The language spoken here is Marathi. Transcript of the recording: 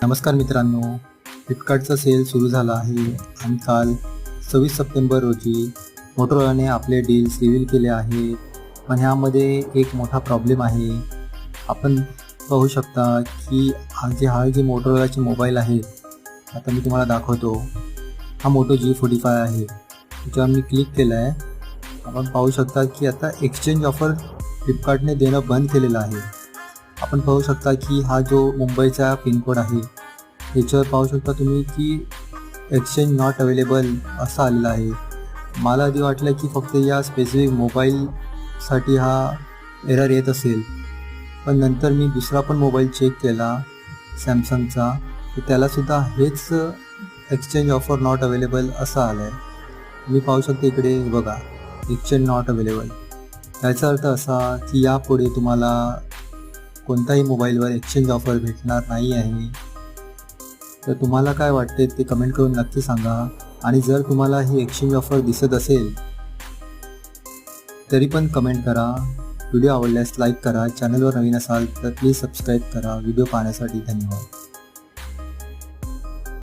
नमस्कार मित्रांनो, फ्लिपकार्टचा सेल सुरू झाला आहे आणि काल 26 सप्टेंबर रोजी मोटोरोलाने आपले डील्स रिव्हील केले आहेत. पण ह्यामध्ये एक मोठा प्रॉब्लेम आहे. आपण पाहू शकता की हा जे मोटोरोलाचे मोबाईल आहेत, आता मी तुम्हाला दाखवतो. हा मोटो G45 आहे. त्याच्यावर मी क्लिक केलं आहे. आपण पाहू शकता की आता एक्सचेंज ऑफर फ्लिपकार्टने देणं बंद केलेलं आहे. आपण पाहू शकता की हा जो मुंबईचा पिनकोड आहे याच्यावर पाहू शकता तुम्ही की एक्सचेंज नॉट अवेलेबल असं आलेलं आहे. मला आधी वाटलं की फक्त या स्पेसिफिक मोबाईलसाठी हा एरर येत असेल, पण नंतर मी दुसरा पण मोबाईल चेक केला सॅमसंगचा, तर त्यालासुद्धा हेच एक्सचेंज ऑफर नॉट अवेलेबल असं आलं आहे. मी पाहू शकतो इकडे बघा, एक्सचेंज नॉट अवेलेबल. याचा अर्थ असा की यापुढे तुम्हाला कोणत्याही मोबाईलवर एक्सचेंज ऑफर भेटणार नाही आहे. तर तुम्हाला काय वाटते ते कमेंट करून नक्की सांगा. आणि जर तुम्हाला ही एक्सचेंज ऑफर दिसत असेल तरी पण कमेंट करा. व्हिडिओ आवडल्यास लाईक करा. चॅनलवर नवीन असाल तर प्लीज सबस्क्राईब करा. व्हिडिओ पाहण्यासाठी धन्यवाद.